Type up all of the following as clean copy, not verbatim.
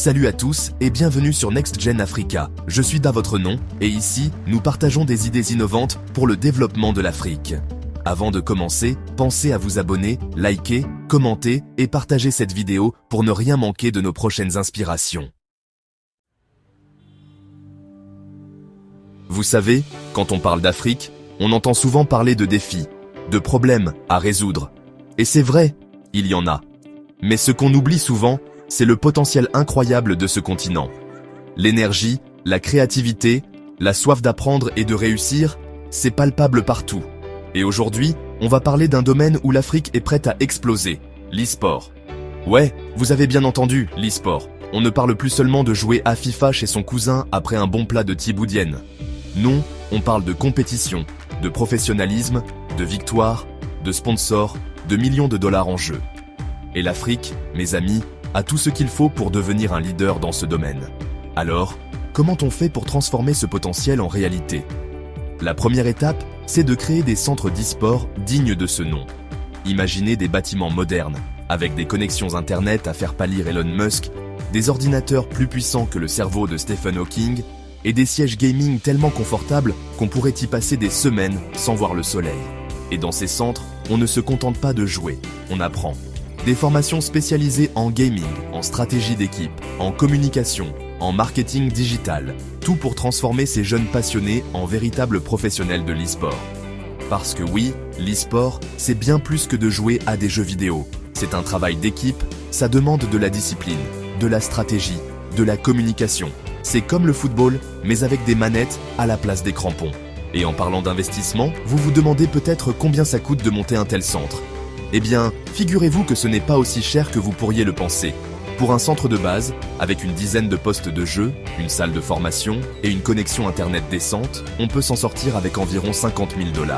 Salut à tous et bienvenue sur Next Gen Africa. Je suis Da votre nom et ici, nous partageons des idées innovantes pour le développement de l'Afrique. Avant de commencer, pensez à vous abonner, liker, commenter et partager cette vidéo pour ne rien manquer de nos prochaines inspirations. Vous savez, quand on parle d'Afrique, on entend souvent parler de défis, de problèmes à résoudre. Et c'est vrai, il y en a. Mais ce qu'on oublie souvent, c'est le potentiel incroyable de ce continent. L'énergie, la créativité, la soif d'apprendre et de réussir, c'est palpable partout. Et aujourd'hui, on va parler d'un domaine où l'Afrique est prête à exploser, l'e-sport. Ouais, vous avez bien entendu, l'e-sport. On ne parle plus seulement de jouer à FIFA chez son cousin après un bon plat de thiboudienne. Non, on parle de compétition, de professionnalisme, de victoire, de sponsors, de millions de dollars en jeu. Et l'Afrique, mes amis, a tout ce qu'il faut pour devenir un leader dans ce domaine. Alors, comment on fait pour transformer ce potentiel en réalité? La première étape, c'est de créer des centres d'e-sport dignes de ce nom. Imaginez des bâtiments modernes, avec des connexions internet à faire pâlir Elon Musk, des ordinateurs plus puissants que le cerveau de Stephen Hawking, et des sièges gaming tellement confortables qu'on pourrait y passer des semaines sans voir le soleil. Et dans ces centres, on ne se contente pas de jouer, on apprend. Des formations spécialisées en gaming, en stratégie d'équipe, en communication, en marketing digital, tout pour transformer ces jeunes passionnés en véritables professionnels de l'e-sport. Parce que oui, l'e-sport, c'est bien plus que de jouer à des jeux vidéo. C'est un travail d'équipe, ça demande de la discipline, de la stratégie, de la communication. C'est comme le football, mais avec des manettes à la place des crampons. Et en parlant d'investissement, vous vous demandez peut-être combien ça coûte de monter un tel centre. Eh bien, figurez-vous que ce n'est pas aussi cher que vous pourriez le penser. Pour un centre de base, avec une dizaine de postes de jeu, une salle de formation et une connexion internet décente, on peut s'en sortir avec environ 50 000 $.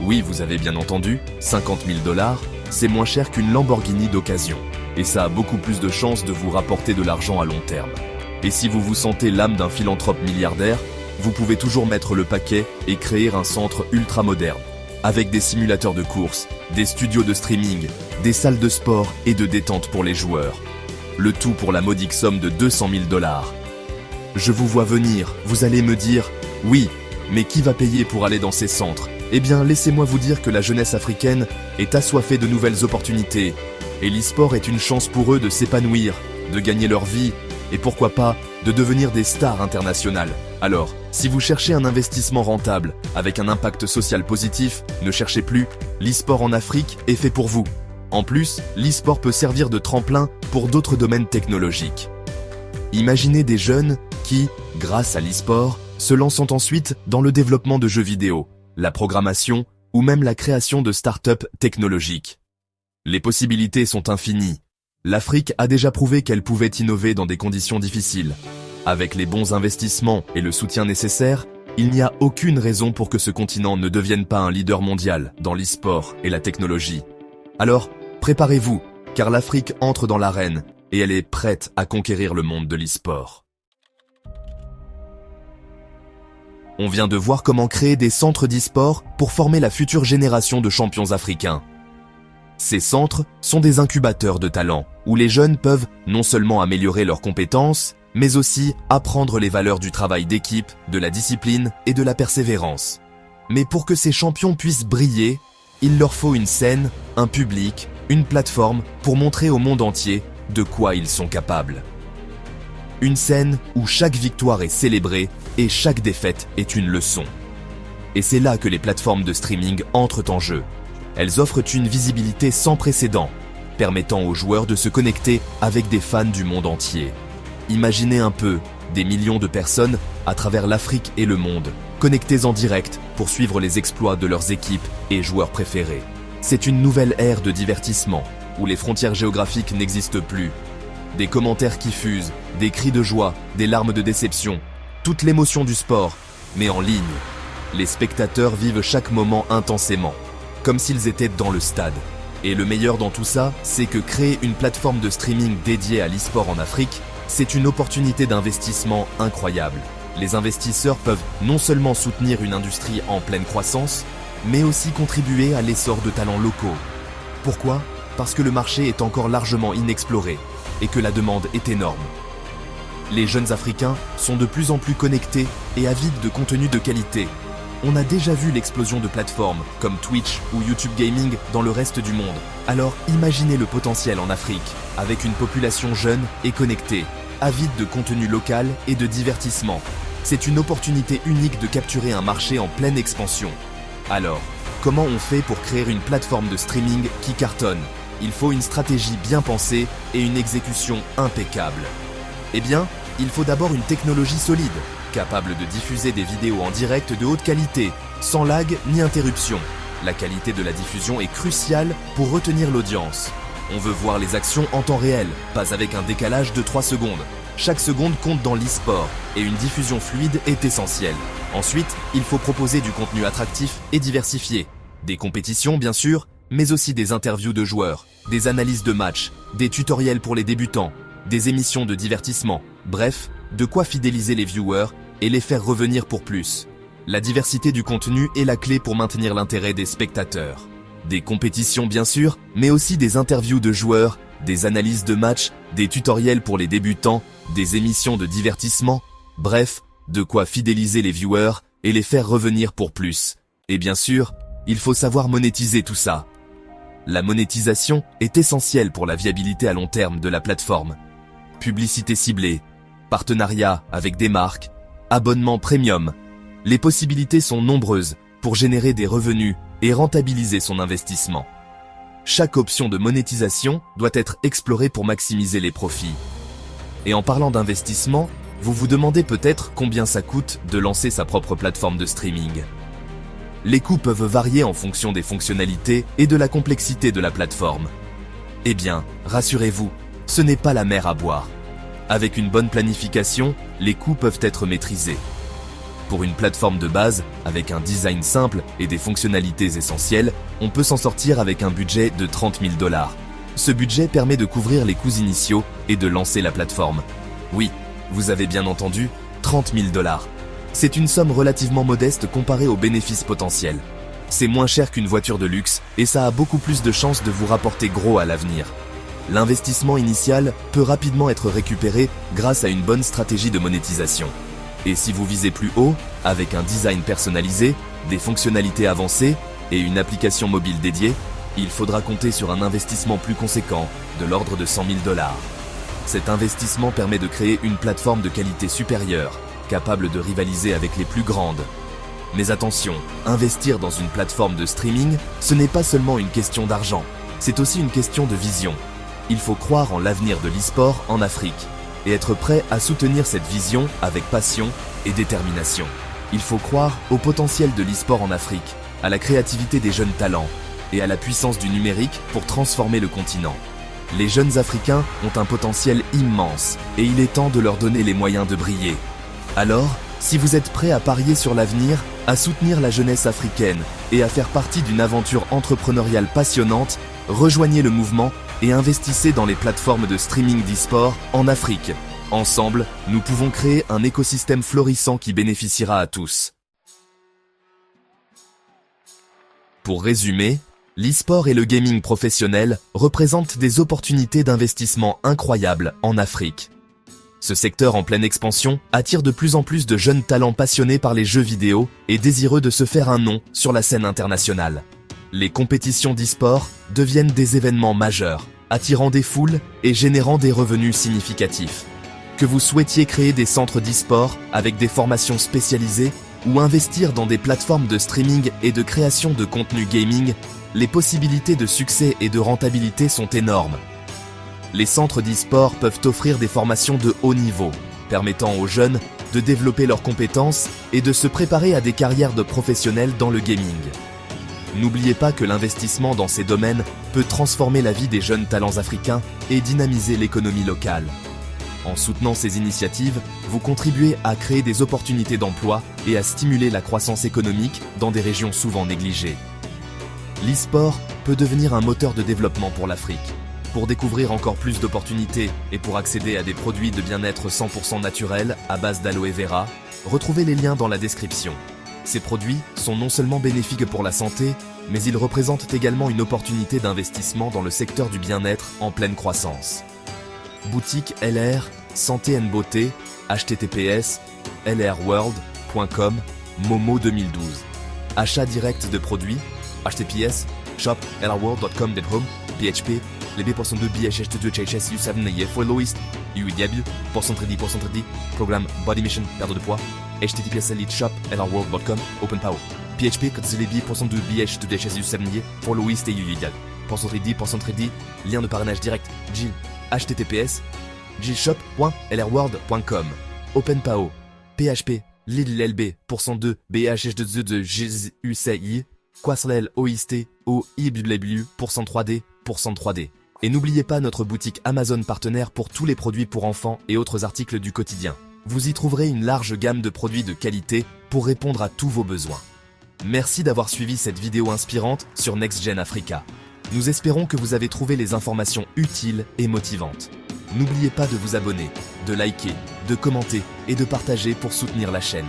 Oui, vous avez bien entendu, 50 000 $, c'est moins cher qu'une Lamborghini d'occasion. Et ça a beaucoup plus de chances de vous rapporter de l'argent à long terme. Et si vous vous sentez l'âme d'un philanthrope milliardaire, vous pouvez toujours mettre le paquet et créer un centre ultra moderne, avec des simulateurs de course, des studios de streaming, des salles de sport et de détente pour les joueurs. Le tout pour la modique somme de 200 000 $. Je vous vois venir, vous allez me dire « Oui, mais qui va payer pour aller dans ces centres ?» Eh bien, laissez-moi vous dire que la jeunesse africaine est assoiffée de nouvelles opportunités. Et l'e-sport est une chance pour eux de s'épanouir, de gagner leur vie, et pourquoi pas, de devenir des stars internationales. Alors, si vous cherchez un investissement rentable, avec un impact social positif, ne cherchez plus, l'e-sport en Afrique est fait pour vous. En plus, l'e-sport peut servir de tremplin pour d'autres domaines technologiques. Imaginez des jeunes qui, grâce à l'e-sport, se lancent ensuite dans le développement de jeux vidéo, la programmation ou même la création de start-up technologiques. Les possibilités sont infinies. L'Afrique a déjà prouvé qu'elle pouvait innover dans des conditions difficiles. Avec les bons investissements et le soutien nécessaire, il n'y a aucune raison pour que ce continent ne devienne pas un leader mondial dans l'e-sport et la technologie. Alors, préparez-vous, car l'Afrique entre dans l'arène et elle est prête à conquérir le monde de l'e-sport. On vient de voir comment créer des centres d'e-sport pour former la future génération de champions africains. Ces centres sont des incubateurs de talents, où les jeunes peuvent non seulement améliorer leurs compétences, mais aussi apprendre les valeurs du travail d'équipe, de la discipline et de la persévérance. Mais pour que ces champions puissent briller, il leur faut une scène, un public, une plateforme pour montrer au monde entier de quoi ils sont capables. Une scène où chaque victoire est célébrée et chaque défaite est une leçon. Et c'est là que les plateformes de streaming entrent en jeu. Elles offrent une visibilité sans précédent, permettant aux joueurs de se connecter avec des fans du monde entier. Imaginez un peu, des millions de personnes à travers l'Afrique et le monde, connectées en direct pour suivre les exploits de leurs équipes et joueurs préférés. C'est une nouvelle ère de divertissement, où les frontières géographiques n'existent plus. Des commentaires qui fusent, des cris de joie, des larmes de déception, toute l'émotion du sport, mais en ligne. Les spectateurs vivent chaque moment intensément, comme s'ils étaient dans le stade. Et le meilleur dans tout ça, c'est que créer une plateforme de streaming dédiée à l'e-sport en Afrique, c'est une opportunité d'investissement incroyable. Les investisseurs peuvent non seulement soutenir une industrie en pleine croissance, mais aussi contribuer à l'essor de talents locaux. Pourquoi ? Parce que le marché est encore largement inexploré et que la demande est énorme. Les jeunes Africains sont de plus en plus connectés et avides de contenu de qualité. On a déjà vu l'explosion de plateformes comme Twitch ou YouTube Gaming dans le reste du monde. Alors imaginez le potentiel en Afrique, avec une population jeune et connectée, avide de contenu local et de divertissement. C'est une opportunité unique de capturer un marché en pleine expansion. Alors, comment on fait pour créer une plateforme de streaming qui cartonne? Il faut une stratégie bien pensée et une exécution impeccable. Eh bien, il faut d'abord une technologie solide, capable de diffuser des vidéos en direct de haute qualité, sans lag ni interruption. La qualité de la diffusion est cruciale pour retenir l'audience. On veut voir les actions en temps réel, pas avec un décalage de 3 secondes. Chaque seconde compte dans l'e-sport et une diffusion fluide est essentielle. Ensuite, il faut proposer du contenu attractif et diversifié. Des compétitions bien sûr, mais aussi des interviews de joueurs, des analyses de matchs, des tutoriels pour les débutants, des émissions de divertissement, bref, de quoi fidéliser les viewers et les faire revenir pour plus. La diversité du contenu est la clé pour maintenir l'intérêt des spectateurs. Des compétitions bien sûr, mais aussi des interviews de joueurs, des analyses de matchs, des tutoriels pour les débutants, des émissions de divertissement, bref, de quoi fidéliser les viewers et les faire revenir pour plus. Et bien sûr, il faut savoir monétiser tout ça. La monétisation est essentielle pour la viabilité à long terme de la plateforme. Publicité ciblée, partenariat avec des marques, abonnement premium. Les possibilités sont nombreuses pour générer des revenus et rentabiliser son investissement. Chaque option de monétisation doit être explorée pour maximiser les profits. Et en parlant d'investissement, vous vous demandez peut-être combien ça coûte de lancer sa propre plateforme de streaming. Les coûts peuvent varier en fonction des fonctionnalités et de la complexité de la plateforme. Eh bien, rassurez-vous, ce n'est pas la mer à boire. Avec une bonne planification, les coûts peuvent être maîtrisés. Pour une plateforme de base, avec un design simple et des fonctionnalités essentielles, on peut s'en sortir avec un budget de 30 000 $. Ce budget permet de couvrir les coûts initiaux et de lancer la plateforme. Oui, vous avez bien entendu, 30 000 $. C'est une somme relativement modeste comparée aux bénéfices potentiels. C'est moins cher qu'une voiture de luxe et ça a beaucoup plus de chances de vous rapporter gros à l'avenir. L'investissement initial peut rapidement être récupéré grâce à une bonne stratégie de monétisation. Et si vous visez plus haut, avec un design personnalisé, des fonctionnalités avancées et une application mobile dédiée, il faudra compter sur un investissement plus conséquent, de l'ordre de 100 000 $. Cet investissement permet de créer une plateforme de qualité supérieure, capable de rivaliser avec les plus grandes. Mais attention, investir dans une plateforme de streaming, ce n'est pas seulement une question d'argent, c'est aussi une question de vision. Il faut croire en l'avenir de l'e-sport en Afrique et être prêt à soutenir cette vision avec passion et détermination. Il faut croire au potentiel de l'e-sport en Afrique, à la créativité des jeunes talents et à la puissance du numérique pour transformer le continent. Les jeunes Africains ont un potentiel immense et il est temps de leur donner les moyens de briller. Alors, si vous êtes prêt à parier sur l'avenir, à soutenir la jeunesse africaine et à faire partie d'une aventure entrepreneuriale passionnante, rejoignez le mouvement et investissez dans les plateformes de streaming d'e-sport en Afrique. Ensemble, nous pouvons créer un écosystème florissant qui bénéficiera à tous. Pour résumer, l'e-sport et le gaming professionnel représentent des opportunités d'investissement incroyables en Afrique. Ce secteur en pleine expansion attire de plus en plus de jeunes talents passionnés par les jeux vidéo et désireux de se faire un nom sur la scène internationale. Les compétitions d'e-sport deviennent des événements majeurs, attirant des foules et générant des revenus significatifs. Que vous souhaitiez créer des centres d'e-sport avec des formations spécialisées ou investir dans des plateformes de streaming et de création de contenu gaming, les possibilités de succès et de rentabilité sont énormes. Les centres d'e-sport peuvent offrir des formations de haut niveau, permettant aux jeunes de développer leurs compétences et de se préparer à des carrières de professionnels dans le gaming. N'oubliez pas que l'investissement dans ces domaines peut transformer la vie des jeunes talents africains et dynamiser l'économie locale. En soutenant ces initiatives, vous contribuez à créer des opportunités d'emploi et à stimuler la croissance économique dans des régions souvent négligées. L'e-sport peut devenir un moteur de développement pour l'Afrique. Pour découvrir encore plus d'opportunités et pour accéder à des produits de bien-être 100% naturels à base d'aloe vera, retrouvez les liens dans la description. Ces produits sont non seulement bénéfiques pour la santé, mais ils représentent également une opportunité d'investissement dans le secteur du bien-être en pleine croissance. Boutique LR, santé and beauté, https lrworld.com, Momo 2012. Achat direct de produits, https shop lrworld.com home, PHP, les B.2 BHH2 HHS U7 for lowest, UW, %3D, programme Body Mission, perte de poids, https elite shop lrworld.com, open power, PHP, les B.2 BH2 HHS U7 for lowest et UW, %3D, lien de parrainage direct, Jill, https jillshop.lrworld.com, OpenPAO, PHP, LILLB, %2, BHH2 de GUCI, Quaslel OIST, OIBW, %3D, %3D. Et n'oubliez pas notre boutique Amazon partenaire pour tous les produits pour enfants et autres articles du quotidien. Vous y trouverez une large gamme de produits de qualité pour répondre à tous vos besoins. Merci d'avoir suivi cette vidéo inspirante sur NextGen Africa. Nous espérons que vous avez trouvé les informations utiles et motivantes. N'oubliez pas de vous abonner, de liker, de commenter et de partager pour soutenir la chaîne.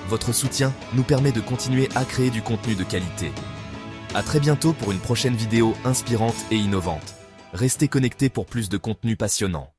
Votre soutien nous permet de continuer à créer du contenu de qualité. À très bientôt pour une prochaine vidéo inspirante et innovante. Restez connectés pour plus de contenu passionnant.